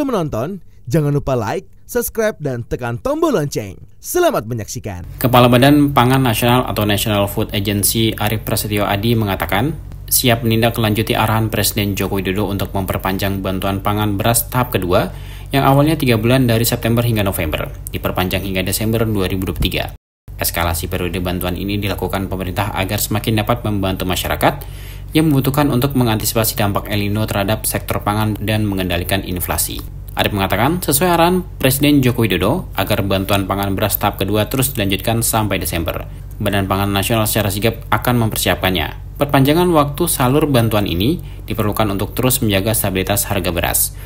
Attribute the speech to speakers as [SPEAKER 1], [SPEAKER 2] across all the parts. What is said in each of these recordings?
[SPEAKER 1] Sebelum menonton, jangan lupa like, subscribe, dan tekan tombol lonceng. Selamat menyaksikan.
[SPEAKER 2] Kepala Badan Pangan Nasional atau National Food Agency Arief Prasetyo Adi mengatakan, siap menindaklanjuti arahan Presiden Joko Widodo untuk memperpanjang bantuan pangan beras tahap kedua yang awalnya 3 bulan dari September hingga November, diperpanjang hingga Desember 2023. Eskalasi periode bantuan ini dilakukan pemerintah agar semakin dapat membantu masyarakat yang membutuhkan untuk mengantisipasi dampak El Nino terhadap sektor pangan dan mengendalikan inflasi. Arief mengatakan, sesuai arahan Presiden Joko Widodo agar bantuan pangan beras tahap kedua terus dilanjutkan sampai Desember. Badan Pangan Nasional secara sigap akan mempersiapkannya. Perpanjangan waktu salur bantuan ini diperlukan untuk terus menjaga stabilitas harga beras.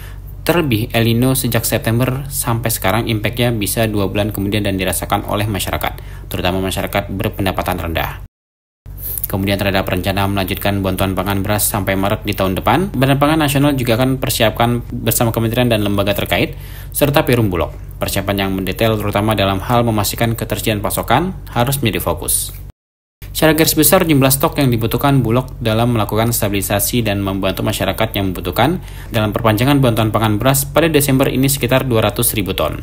[SPEAKER 2] Terlebih, El Nino sejak September sampai sekarang impact-nya bisa 2 bulan kemudian dan dirasakan oleh masyarakat, terutama masyarakat berpendapatan rendah. Kemudian terhadap rencana melanjutkan bantuan pangan beras sampai Maret di tahun depan, Badan Pangan Nasional juga akan persiapkan bersama kementerian dan lembaga terkait, serta Perum Bulog. Persiapan yang mendetail terutama dalam hal memastikan ketersediaan pasokan harus menjadi fokus. Secara garis besar, jumlah stok yang dibutuhkan Bulog dalam melakukan stabilisasi dan membantu masyarakat yang membutuhkan dalam perpanjangan bantuan pangan beras pada Desember ini sekitar 200.000 ton.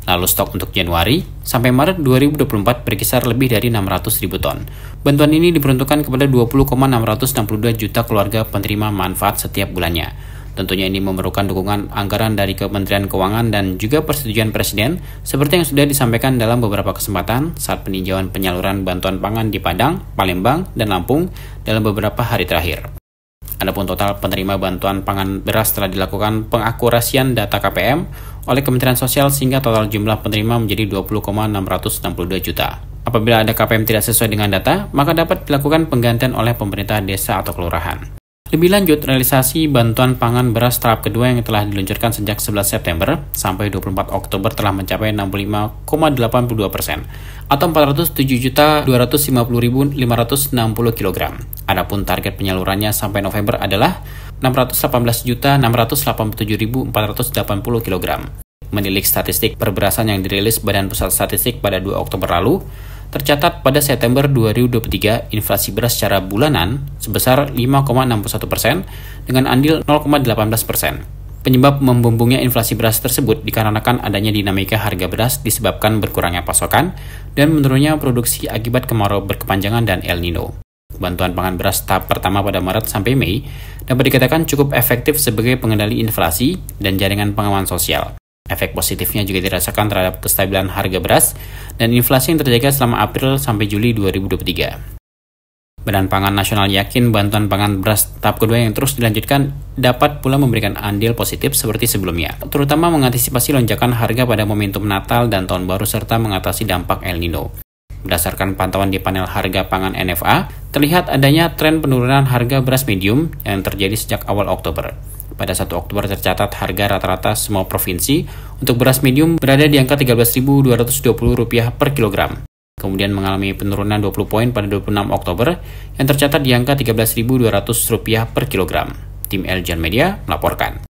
[SPEAKER 2] Lalu stok untuk Januari sampai Maret 2024 berkisar lebih dari 600.000 ton. Bantuan ini diperuntukkan kepada 20,662 juta keluarga penerima manfaat setiap bulannya. Tentunya ini memerlukan dukungan anggaran dari Kementerian Keuangan dan juga persetujuan Presiden, seperti yang sudah disampaikan dalam beberapa kesempatan saat peninjauan penyaluran bantuan pangan di Padang, Palembang, dan Lampung dalam beberapa hari terakhir. Adapun total penerima bantuan pangan beras telah dilakukan pengakurasian data KPM oleh Kementerian Sosial sehingga total jumlah penerima menjadi 20,662 juta. Apabila ada KPM tidak sesuai dengan data, maka dapat dilakukan penggantian oleh pemerintah desa atau kelurahan. Lebih lanjut, realisasi bantuan pangan beras tahap kedua yang telah diluncurkan sejak 11 September sampai 24 Oktober telah mencapai 65,82% atau 407.250.560 kg. Adapun target penyalurannya sampai November adalah 618.687.480 kg. Menilik statistik perberasan yang dirilis Badan Pusat Statistik pada 2 Oktober lalu, tercatat pada September 2023 inflasi beras secara bulanan sebesar 5,61% dengan andil 0,18%. Penyebab membumbungnya inflasi beras tersebut dikarenakan adanya dinamika harga beras disebabkan berkurangnya pasokan dan menurunnya produksi akibat kemarau berkepanjangan dan El Nino. Bantuan pangan beras tahap pertama pada Maret sampai Mei dapat dikatakan cukup efektif sebagai pengendali inflasi dan jaringan pengaman sosial. Efek positifnya juga dirasakan terhadap kestabilan harga beras dan inflasi yang terjaga selama April sampai Juli 2023. Badan Pangan Nasional yakin bantuan pangan beras tahap kedua yang terus dilanjutkan dapat pula memberikan andil positif seperti sebelumnya, terutama mengantisipasi lonjakan harga pada momentum Natal dan Tahun Baru serta mengatasi dampak El Nino. Berdasarkan pantauan di panel harga pangan NFA, terlihat adanya tren penurunan harga beras medium yang terjadi sejak awal Oktober. Pada 1 Oktober tercatat harga rata-rata semua provinsi untuk beras medium berada di angka Rp13.220 per kilogram. Kemudian mengalami penurunan 20 poin pada 26 Oktober yang tercatat di angka Rp13.200 per kilogram. Tim Eljan Media melaporkan.